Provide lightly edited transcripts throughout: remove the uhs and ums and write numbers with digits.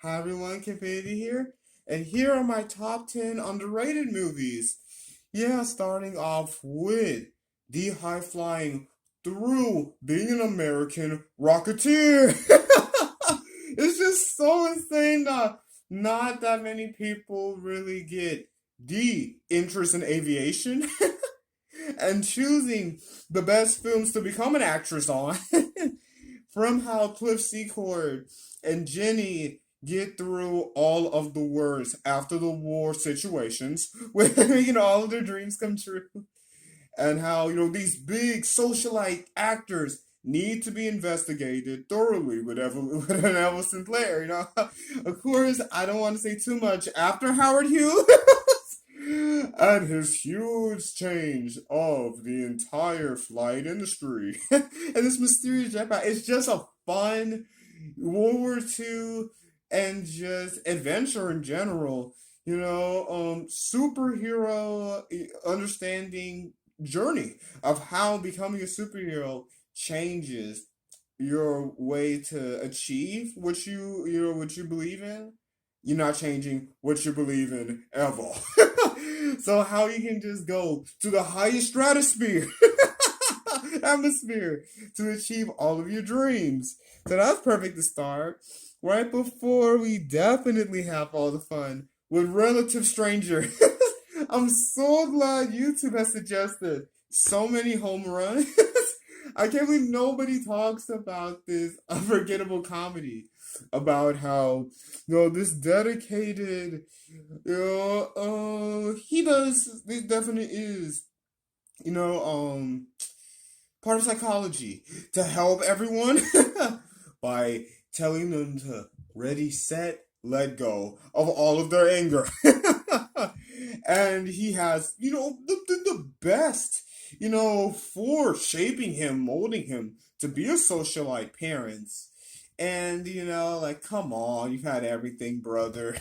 Hi everyone, Kenfinity here, and here are my top 10 underrated movies. Yeah, starting off with the high flying through being an American Rocketeer. It's just so insane that not that many people really get the interest in aviation and choosing the best films to become an actress on. From how Cliff Secord and Jenny get through all of the worst after the war situations where all of their dreams come true, and how these big socialite actors need to be investigated thoroughly with with an Evan Sinclair. Of course, I don't want to say too much after Howard Hughes and his huge change of the entire flight industry and this mysterious jetpack. It's just a fun World War II and just adventure in general. Superhero understanding journey of how becoming a superhero changes your way to achieve what you believe in. You're not changing what you believe in ever. So how you can just go to the highest stratosphere atmosphere to achieve all of your dreams. So that's perfect to start. Right before we definitely have all the fun with Relative Stranger. I'm so glad YouTube has suggested so many home runs. I can't believe nobody talks about this unforgettable comedy about how this dedicated he definitely is you know um part of psychology to help everyone by telling them to ready, set, let go of all of their anger. And he has, the best, for shaping him, molding him to be a socialite parents. And, like, come on, you've had everything, brother.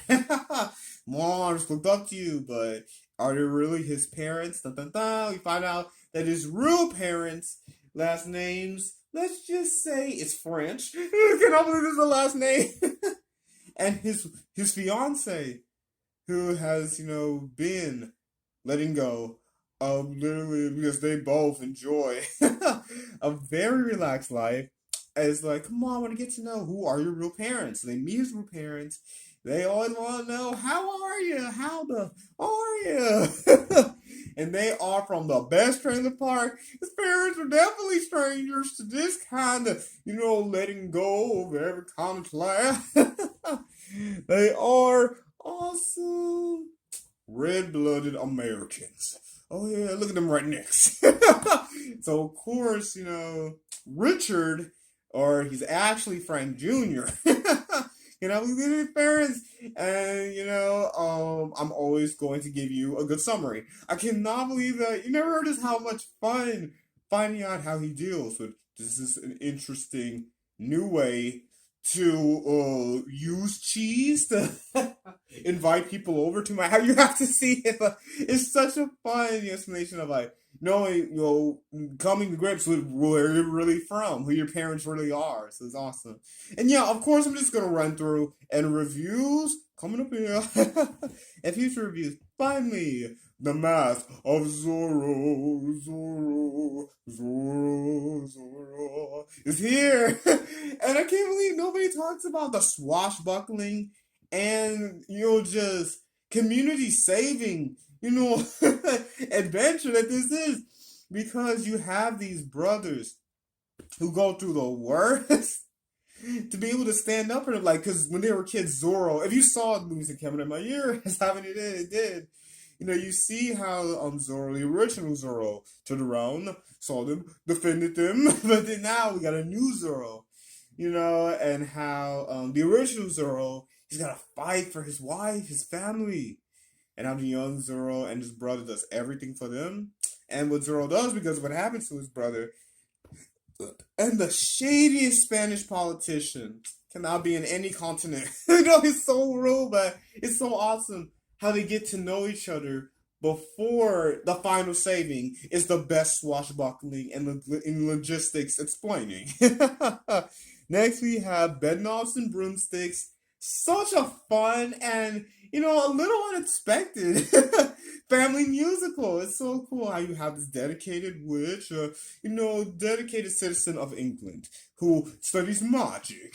Moms looked up to you, but are they really his parents? Dun, dun, dun. We find out that his real parents' last names, let's just say it's French. I cannot believe this is the last name. And his fiance, who has, been letting go of literally because they both enjoy a very relaxed life. It's like, come on, I want to get to know who are your real parents. So they meet his real parents. They always want to know, how are you? How the are you? And they are from the best trailer park. His parents are definitely strangers to this kind of, letting go of every common class. They are awesome red-blooded Americans. Oh yeah, look at them right next. So of course, Richard, or he's actually Frank Jr. We get his parents, and I'm always going to give you a good summary. I cannot believe that you never heard just how much fun finding out how he deals with. This is an interesting new way to use cheese to invite people over to my house. You have to see it. But it's such a fun explanation of like knowing, coming to grips with where you're really from, who your parents really are. So it's awesome. And yeah, of course, I'm just gonna run through and reviews coming up here and future reviews. Finally, the Mask of Zorro, Zorro, Zorro, Zorro is here. And I can't believe nobody talks about the swashbuckling and, just community saving, adventure that this is. Because you have these brothers who go through the worst to be able to stand up for them. Like, because when they were kids, Zorro, if you saw the movies that came out in my year, as having it did. You see how Zorro, the original Zorro, turned around, saw them, defended them, but then now we got a new Zorro, and how the original Zorro, he's got to fight for his wife, his family, and how the young Zorro and his brother does everything for them. And what Zorro does, because of what happens to his brother, and the shadiest Spanish politician cannot be in any continent. He's so rude, but it's so awesome how they get to know each other before the final saving is the best swashbuckling and in logistics explaining. Next, we have bedknobs and broomsticks, such a fun and, a little unexpected family musical. It's so cool how you have this dedicated witch, dedicated citizen of England who studies magic,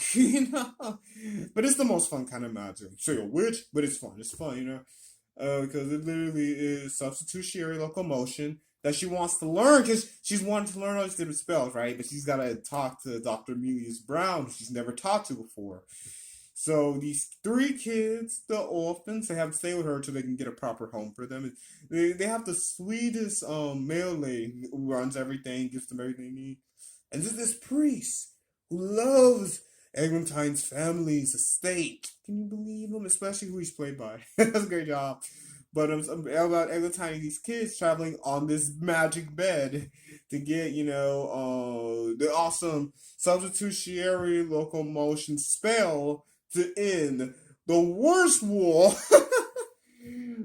But it's the most fun kind of magic. So you're a witch, but it's fun. It's fun, because it literally is substitutionary locomotion that she wants to learn because she's wanted to learn all these different spells, right? But she's got to talk to Dr. Amelia Brown, who she's never talked to before. So these three kids, the orphans, they have to stay with her until they can get a proper home for them. They have the sweetest male lady who runs everything, gives them everything they need. And this priest who loves Eglantine's family's estate. Can you believe him? Especially who he's played by. That's a great job. But about Eglantine and these kids traveling on this magic bed to get, the awesome substitutionary locomotion spell to end the worst war.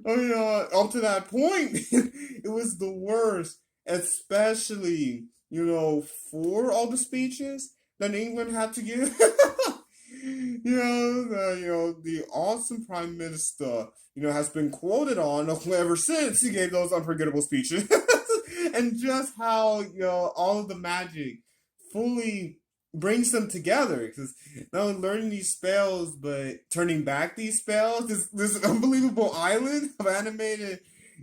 Up to that point, it was the worst, especially, for all the speeches that England had to give. The awesome prime minister, has been quoted on ever since he gave those unforgettable speeches. And just how, all of the magic fully brings them together. Because not only learning these spells, but turning back these spells, this unbelievable island of animated,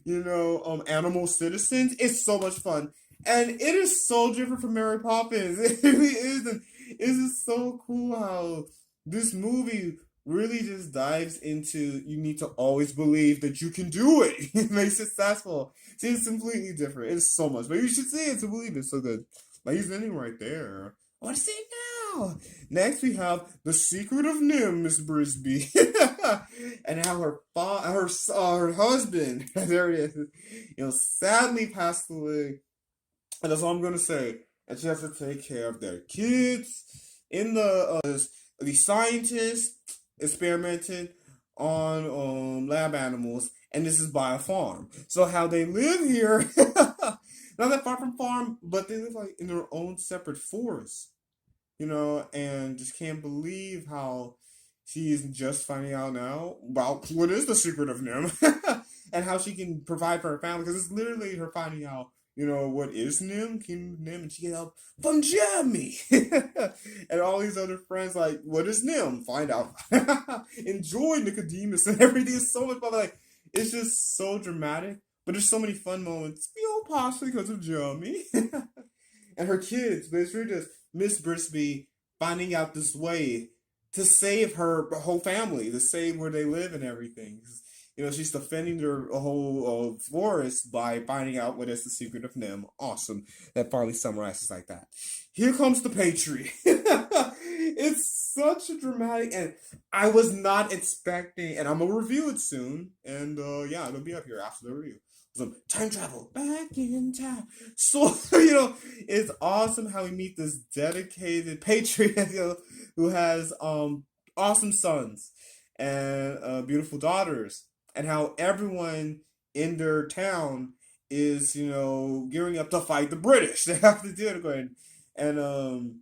animal citizens, it's so much fun. And it is so different from Mary Poppins. It really is. And it's just so cool how this movie really just dives into you need to always believe that you can do it. It makes it successful. See, it's completely different. It's so much. But you should see it to believe it. So good. Like he's ending right there. I want to see it now. Next we have The Secret of Nim, Miss Brisby. And how her husband, there it is, sadly passed away. And that's all I'm gonna say. And she has to take care of their kids. In the scientists experimented on lab animals, and this is by a farm. So how they live here, not that far from farm, but they live like in their own separate forest, and just can't believe how she is just finding out now about what is the secret of Nim, and how she can provide for her family, because it's literally her finding out what is Nim, King Nim, and she get help from Jeremy. And all these other friends, like, what is Nim? Find out. Enjoy Nicodemus, and everything is so much fun. Like, it's just so dramatic, but there's so many fun moments, partially because of Jeremy. And her kids, but it's really just Miss Brisby finding out this way to save her whole family, to save where they live and everything. She's defending her whole forest by finding out what is the secret of Nim. Awesome. That finally summarizes like that. Here comes the Patriot. It's such a dramatic, and I was not expecting, and I'm going to review it soon. And it'll be up here after the review. Some time travel, back in time. So, it's awesome how we meet this dedicated patriot, who has awesome sons and beautiful daughters. And how everyone in their town is, gearing up to fight the British. They have to do it. And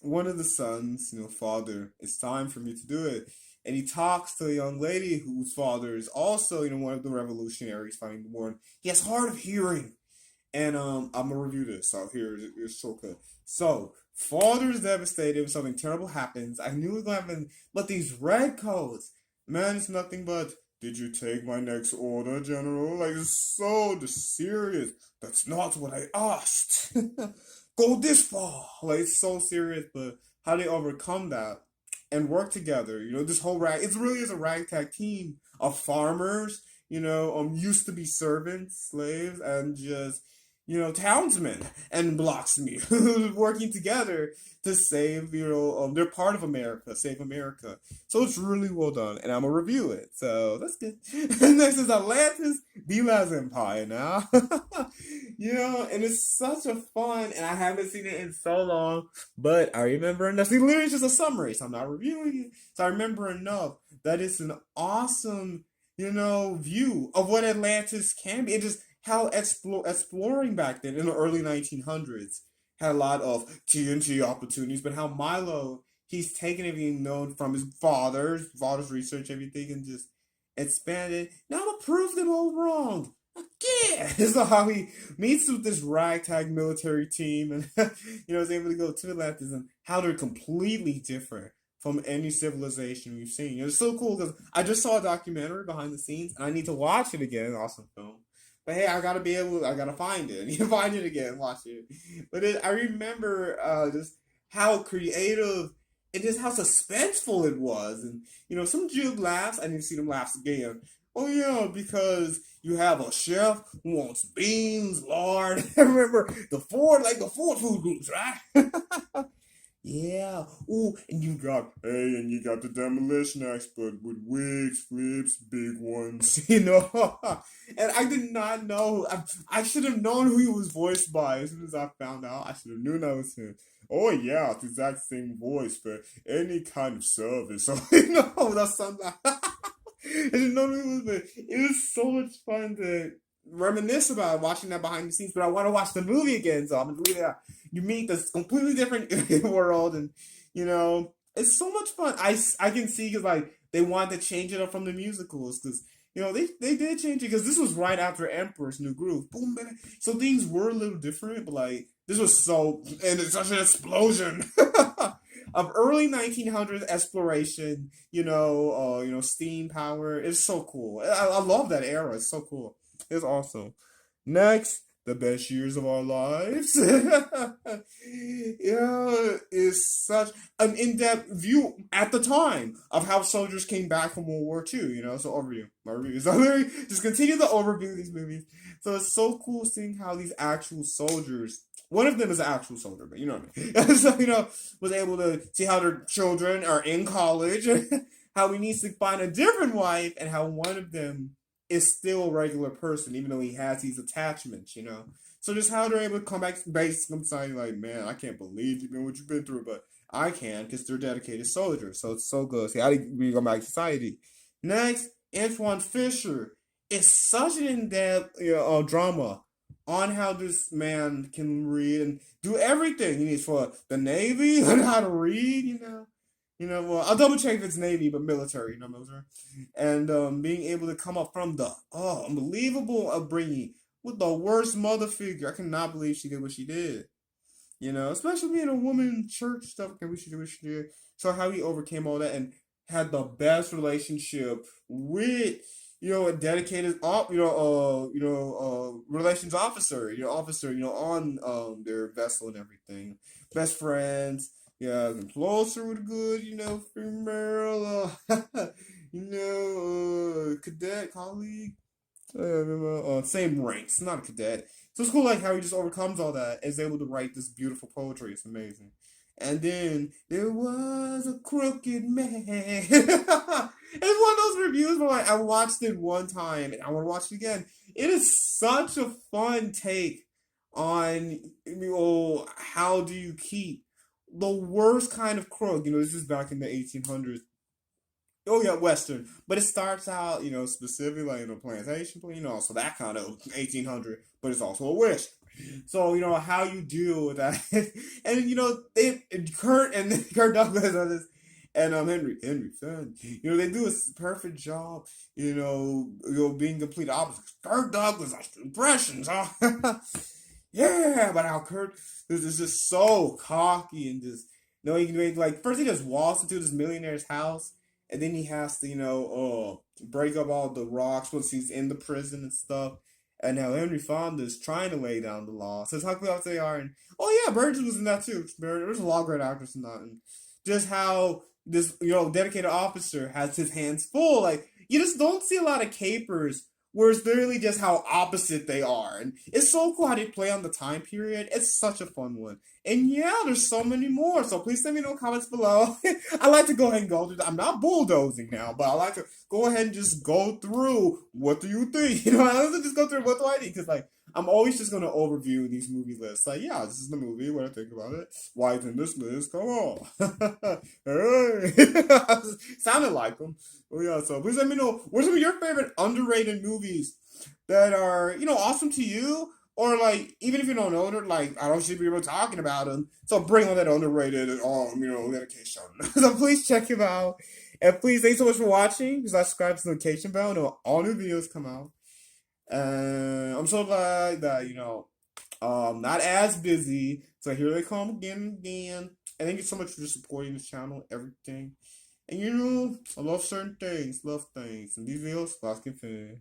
one of the sons, father, it's time for me to do it. And he talks to a young lady whose father is also, one of the revolutionaries fighting the war. He has hard of hearing. And I'm going to review this. So here's so good. So, father is devastated when something terrible happens. I knew it was going to happen. But these redcoats, man, it's nothing but, did you take my next order, General? Like, it's so serious. That's not what I asked. Go this far. Like, it's so serious, but how they overcome that and work together. This whole it really is a ragtag team of farmers, used to be servants, slaves, and just, townsmen and blacksmiths working together to save, they're part of America, save America. So it's really well done, and I'm going to review it. So that's good. Next is Atlantis, the Last Empire now. And it's such a fun, and I haven't seen it in so long, but I remember enough. See, literally just a summary, so I'm not reviewing it. So I remember enough that it's an awesome, view of what Atlantis can be. It just how exploring back then in the early 1900s had a lot of TNT opportunities, but how Milo he's taken everything known from his father's research, everything, and just expanded. Now I'm gonna prove them all wrong. Yeah, so how he meets with this ragtag military team, and is able to go to Atlantis, and how they're completely different from any civilization we've seen. It's so cool because I just saw a documentary behind the scenes, and I need to watch it again. Awesome film. But hey, I gotta find it. I need to find it again, watch it. But I remember just how creative and just how suspenseful it was. And, some Jude laughs. I need to see them laughs again. Oh, yeah, because you have a chef who wants beans, lard. I remember the four food groups, right? Yeah. Ooh, and you got the demolition expert with wigs, flips, big ones, And I did not know. I should have known who he was voiced by as soon as I found out. I should have known that was him. Oh yeah, it's the exact same voice for any kind of service. So that's something. I didn't know who it was, but it was so much fun to reminisce about watching that behind the scenes. But I want to watch the movie again, so I'm gonna leave it out. You meet this completely different world, and it's so much fun. I can see because they wanted to change it up from the musicals because they did change it because this was right after Emperor's New Groove. Boom, baby. So things were a little different, but this was and it's such an explosion of early 1900s exploration. Steam power. It's so cool. I love that era. It's so cool. It's awesome. Next, the best years of our lives. Is such an in-depth view at the time of how soldiers came back from World War II, so overview. My review. So just continue the overview of these movies. So it's so cool seeing how these actual soldiers, one of them is an actual soldier, but you know what I mean. So, was able to see how their children are in college, how he needs to find a different wife, and how one of them is still a regular person, even though he has these attachments, So just how they're able to come back to society, man, I can't believe what you've been through, but I can because they're dedicated soldiers. So it's so good. See, how do we go back to society? Next, Antoine Fisher is such an in-depth drama on how this man can read and do everything he needs for the Navy, learn how to read, well, I'll double check if it's Navy, but military, military. And being able to come up from the unbelievable upbringing with the worst mother figure. I cannot believe she did what she did. Especially being a woman in church stuff. I can't believe she did what she did. So how he overcame all that and had the best relationship with a dedicated relations officer, on their vessel and everything. Best friends. Yeah, closer with a good, female, cadet, colleague, same ranks, not a cadet. So it's cool, how he just overcomes all that and is able to write this beautiful poetry. It's amazing. And then there was a crooked man. It's one of those reviews where I watched it one time and I want to watch it again. It is such a fun take on how do you keep the worst kind of crook. This is back in the 1800s. Oh yeah, Western. But it starts out, specifically in a plantation, so that kind of 1800, but it's also a wish. So, how you deal with that. And, Kurt Douglas on this, and Henry Fenn, they do a perfect job, being complete opposite. Kurt Douglas, impressions, huh? Yeah, but how Kurt is just so cocky and just, he can make, first he just walks into this millionaire's house, and then he has to, break up all the rocks once he's in the prison and stuff. And now Henry Fonda is trying to lay down the law. So it's how close they are. And, Burgess was in that too. There's a lot of great actors in that. And just how this, dedicated officer has his hands full. You just don't see a lot of capers where it's literally just how opposite they are. And it's so cool how they play on the time period. It's such a fun one. And yeah, there's so many more. So please send me no comments below. I like to go ahead and go through. I'm not bulldozing now, but I like to go ahead and just go through. What do you think? I like to just go through what do I think? Because I'm always just going to overview these movie lists. Yeah, this is the movie. What I think about it. Why it's in this list? Come on. Hey. Sounded like them. Oh yeah, so please let me know. What are some of your favorite underrated movies that are, awesome to you, Or like, even if you don't know them, like I don't should be able talking about them. So bring on that underrated dedication. So please check him out. And please thanks so much for watching. Please subscribe to the notification bell and all new videos come out. And I'm so glad that, not as busy. So here they come again. And thank you so much for just supporting this channel, everything. And I love certain things, love things. And these videos, Harris-Kenfinity.